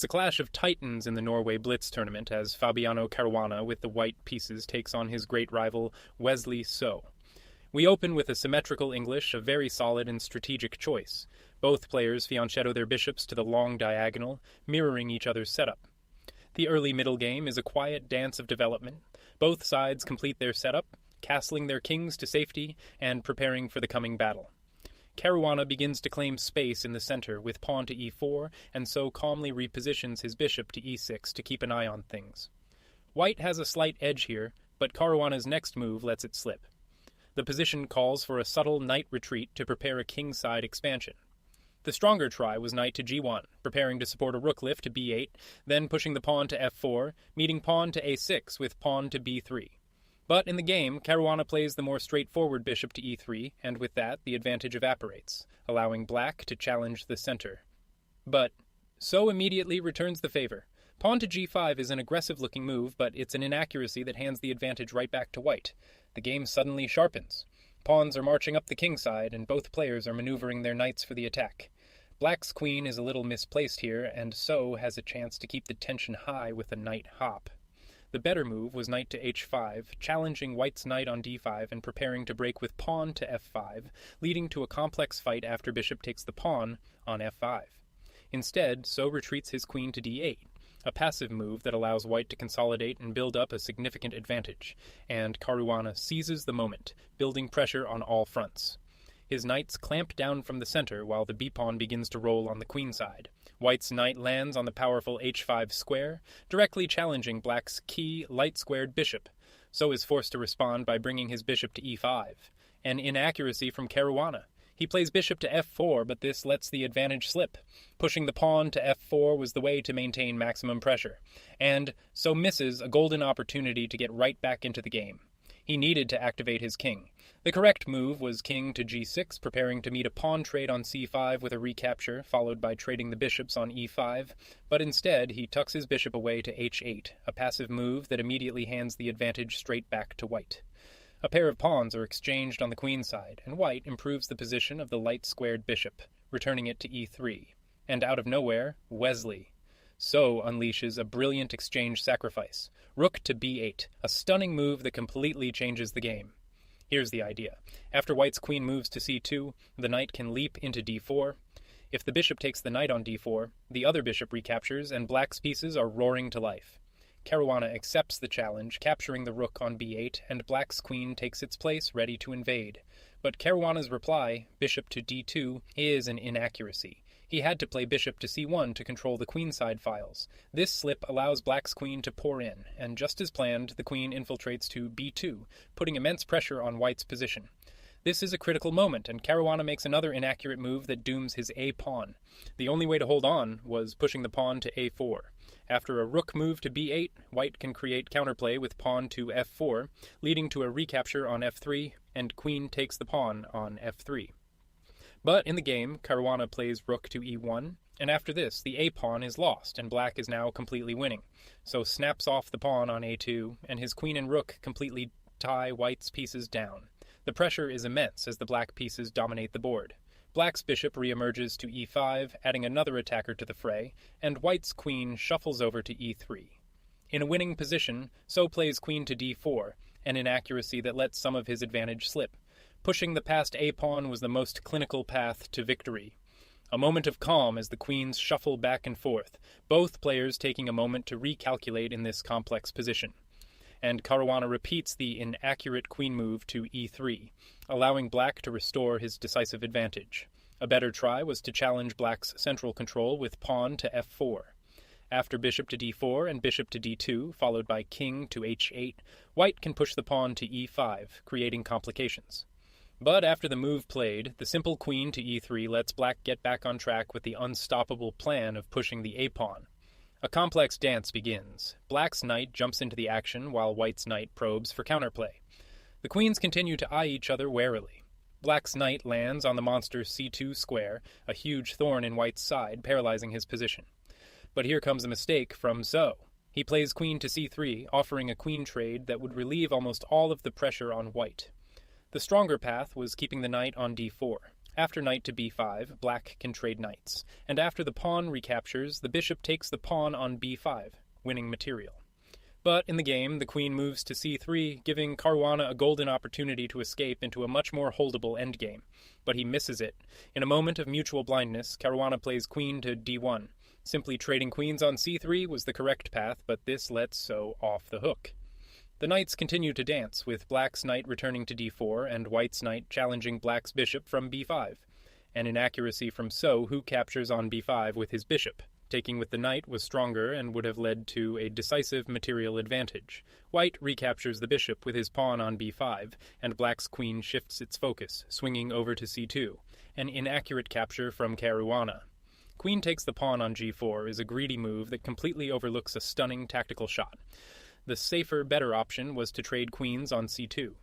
It's a clash of titans in the Norway Blitz tournament as Fabiano Caruana with the white pieces takes on his great rival Wesley So. We open with a symmetrical English, a very solid and strategic choice. Both players fianchetto their bishops to the long diagonal, mirroring each other's setup. The early middle game is a quiet dance of development. Both sides complete their setup, castling their kings to safety and preparing for the coming battle. Caruana begins to claim space in the center with pawn to e4, and so calmly repositions his bishop to e6 to keep an eye on things. White has a slight edge here, but Caruana's next move lets it slip. The position calls for a subtle knight retreat to prepare a kingside expansion. The stronger try was knight to g1, preparing to support a rook lift to b8, then pushing the pawn to f4, meeting pawn to a6 with pawn to b3. But in the game, Caruana plays the more straightforward bishop to e3, and with that, the advantage evaporates, allowing black to challenge the center. But So immediately returns the favor. Pawn to g5 is an aggressive-looking move, but it's an inaccuracy that hands the advantage right back to white. The game suddenly sharpens. Pawns are marching up the kingside, and both players are maneuvering their knights for the attack. Black's queen is a little misplaced here, and So has a chance to keep the tension high with a knight hop. The better move was knight to h5, challenging white's knight on d5 and preparing to break with pawn to f5, leading to a complex fight after bishop takes the pawn on f5. Instead, So retreats his queen to d8, a passive move that allows white to consolidate and build up a significant advantage, and Caruana seizes the moment, building pressure on all fronts. His knights clamp down from the center while the b-pawn begins to roll on the queen side. White's knight lands on the powerful h5 square, directly challenging black's key light-squared bishop. So is forced to respond by bringing his bishop to e5. An inaccuracy from Caruana. He plays bishop to f4, but this lets the advantage slip. Pushing the pawn to f4 was the way to maintain maximum pressure, and So misses a golden opportunity to get right back into the game. He needed to activate his king. The correct move was king to g6, preparing to meet a pawn trade on c5 with a recapture, followed by trading the bishops on e5, but instead he tucks his bishop away to h8, a passive move that immediately hands the advantage straight back to white. A pair of pawns are exchanged on the queen side, and white improves the position of the light-squared bishop, returning it to e3. And out of nowhere, Wesley So unleashes a brilliant exchange sacrifice. Rook to b8, a stunning move that completely changes the game. Here's the idea. After white's queen moves to c2, the knight can leap into d4. If the bishop takes the knight on d4, the other bishop recaptures, and black's pieces are roaring to life. Caruana accepts the challenge, capturing the rook on b8, and black's queen takes its place, ready to invade. But Caruana's reply, bishop to d2, is an inaccuracy. He had to play bishop to c1 to control the queenside files. This slip allows black's queen to pour in, and just as planned, the queen infiltrates to b2, putting immense pressure on white's position. This is a critical moment, and Caruana makes another inaccurate move that dooms his a-pawn. The only way to hold on was pushing the pawn to a4. After a rook move to b8, white can create counterplay with pawn to f4, leading to a recapture on f3, and queen takes the pawn on f3. But in the game, Caruana plays rook to e1, and after this, the a-pawn is lost, and black is now completely winning. So snaps off the pawn on a2, and his queen and rook completely tie white's pieces down. The pressure is immense as the black pieces dominate the board. Black's bishop reemerges to e5, adding another attacker to the fray, and white's queen shuffles over to e3. In a winning position, So plays queen to d4, an inaccuracy that lets some of his advantage slip. Pushing the past a-pawn was the most clinical path to victory. A moment of calm as the queens shuffle back and forth, both players taking a moment to recalculate in this complex position. And Caruana repeats the inaccurate queen move to e3, allowing black to restore his decisive advantage. A better try was to challenge black's central control with pawn to f4. After bishop to d4 and bishop to d2, followed by king to h8, white can push the pawn to e5, creating complications. But after the move played, the simple queen to e3 lets black get back on track with the unstoppable plan of pushing the a-pawn. A complex dance begins. Black's knight jumps into the action while white's knight probes for counterplay. The queens continue to eye each other warily. Black's knight lands on the monster c2 square, a huge thorn in white's side, paralyzing his position. But here comes a mistake from So. He plays queen to c3, offering a queen trade that would relieve almost all of the pressure on white. The stronger path was keeping the knight on d4. After knight to b5, black can trade knights, and after the pawn recaptures, the bishop takes the pawn on b5, winning material. But in the game, the queen moves to c3, giving Caruana a golden opportunity to escape into a much more holdable endgame. But he misses it. In a moment of mutual blindness, Caruana plays queen to d1. Simply trading queens on c3 was the correct path, but this lets So off the hook. The knights continue to dance, with black's knight returning to d4 and white's knight challenging black's bishop from b5. An inaccuracy from So, who captures on b5 with his bishop. Taking with the knight was stronger and would have led to a decisive material advantage. White recaptures the bishop with his pawn on b5, and black's queen shifts its focus, swinging over to c2, an inaccurate capture from Caruana. Queen takes the pawn on g4 is a greedy move that completely overlooks a stunning tactical shot. The safer, better option was to trade queens on c2.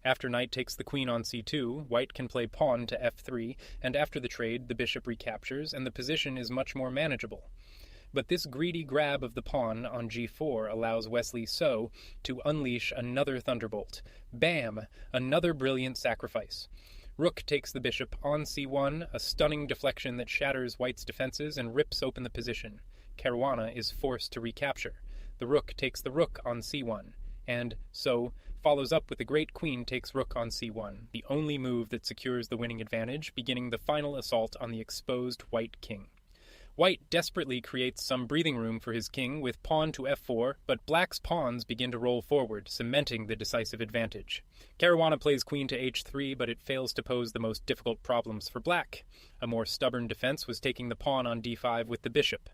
After knight takes the queen on c2, white can play pawn to f3, and after the trade, the bishop recaptures, and the position is much more manageable. But this greedy grab of the pawn on g4 allows Wesley So to unleash another thunderbolt. Bam! Another brilliant sacrifice. Rook takes the bishop on c1, a stunning deflection that shatters white's defenses and rips open the position. Caruana is forced to recapture. The rook takes the rook on c1, and So follows up with the great queen takes rook on c1, the only move that secures the winning advantage, beginning the final assault on the exposed white king. White desperately creates some breathing room for his king with pawn to f4, but black's pawns begin to roll forward, cementing the decisive advantage. Caruana plays queen to h3, but it fails to pose the most difficult problems for black. A more stubborn defense was taking the pawn on d5 with the bishop.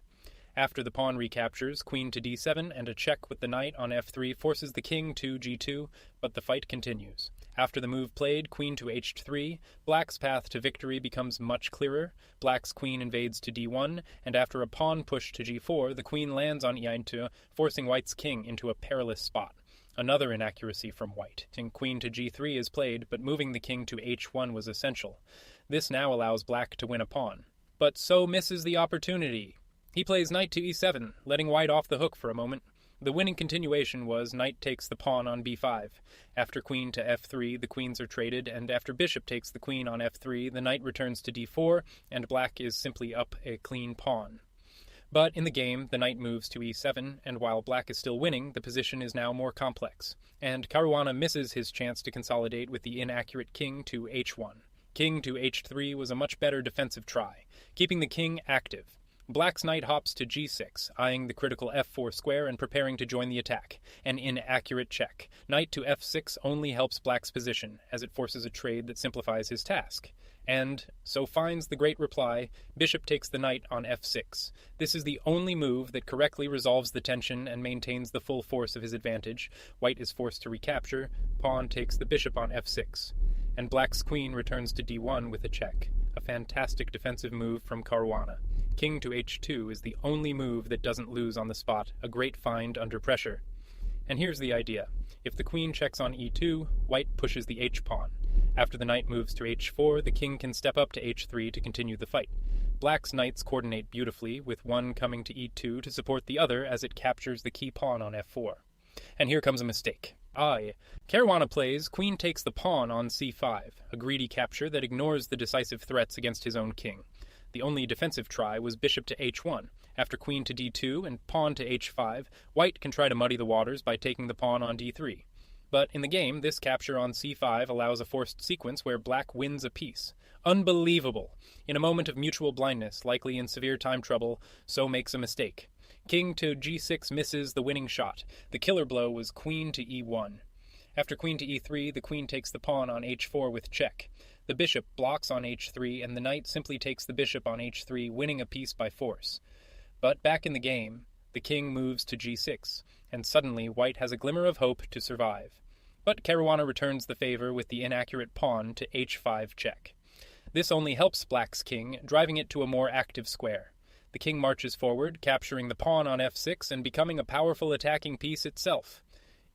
After the pawn recaptures, queen to d7 and a check with the knight on f3 forces the king to g2, but the fight continues. After the move played, queen to h3, black's path to victory becomes much clearer. Black's queen invades to d1, and after a pawn push to g4, the queen lands on e2, forcing white's king into a perilous spot. Another inaccuracy from white. Queen to g3 is played, but moving the king to h1 was essential. This now allows black to win a pawn. But So misses the opportunity. He plays knight to e7, letting white off the hook for a moment. The winning continuation was knight takes the pawn on b5. After queen to f3, the queens are traded, and after bishop takes the queen on f3, the knight returns to d4, and black is simply up a clean pawn. But in the game, the knight moves to e7, and while black is still winning, the position is now more complex, and Caruana misses his chance to consolidate with the inaccurate king to h1. King to h3 was a much better defensive try, keeping the king active. Black's knight hops to g6, eyeing the critical f4 square and preparing to join the attack. An inaccurate check. Knight to f6 only helps black's position, as it forces a trade that simplifies his task. And So finds the great reply, bishop takes the knight on f6. This is the only move that correctly resolves the tension and maintains the full force of his advantage. White is forced to recapture, pawn takes the bishop on f6. And black's queen returns to d1 with a check. A fantastic defensive move from Caruana. King to h2 is the only move that doesn't lose on the spot, a great find under pressure. And here's the idea. If the queen checks on e2, white pushes the h-pawn. After the knight moves to h4, the king can step up to h3 to continue the fight. Black's knights coordinate beautifully, with one coming to e2 to support the other as it captures the key pawn on f4. And here comes a mistake. Caruana plays queen takes the pawn on c5, a greedy capture that ignores the decisive threats against his own king. The only defensive try was bishop to h1. After queen to d2 and pawn to h5, white can try to muddy the waters by taking the pawn on d3. But in the game, this capture on c5 allows a forced sequence where black wins a piece. Unbelievable! In a moment of mutual blindness, likely in severe time trouble, So makes a mistake. King to g6 misses the winning shot. The killer blow was queen to e1. After queen to e3, the queen takes the pawn on h4 with check. The bishop blocks on h3, and the knight simply takes the bishop on h3, winning a piece by force. But back in the game, the king moves to g6, and suddenly white has a glimmer of hope to survive. But Caruana returns the favor with the inaccurate pawn to h5 check. This only helps black's king, driving it to a more active square. The king marches forward, capturing the pawn on f6 and becoming a powerful attacking piece itself.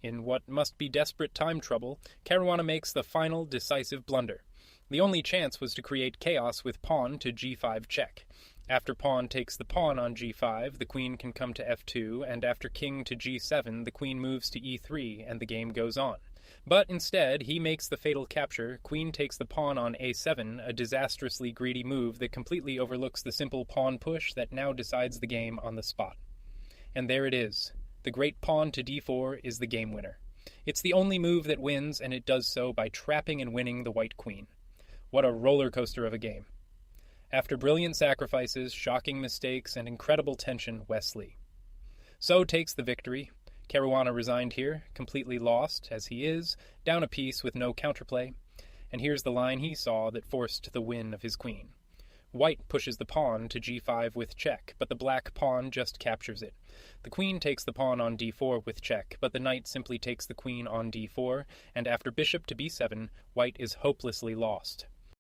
In what must be desperate time trouble, Caruana makes the final decisive blunder. The only chance was to create chaos with pawn to g5 check. After pawn takes the pawn on g5, the queen can come to f2, and after king to g7, the queen moves to e3, and the game goes on. But instead, he makes the fatal capture, queen takes the pawn on a7, a disastrously greedy move that completely overlooks the simple pawn push that now decides the game on the spot. And there it is. The great pawn to d4 is the game winner. It's the only move that wins, and it does so by trapping and winning the white queen. What a roller coaster of a game. After brilliant sacrifices, shocking mistakes, and incredible tension, Wesley So takes the victory. Caruana resigned here, completely lost, as he is, down a piece with no counterplay. And here's the line he saw that forced the win of his queen. White pushes the pawn to g5 with check, but the black pawn just captures it. The queen takes the pawn on d4 with check, but the knight simply takes the queen on d4, and after bishop to b7, white is hopelessly lost.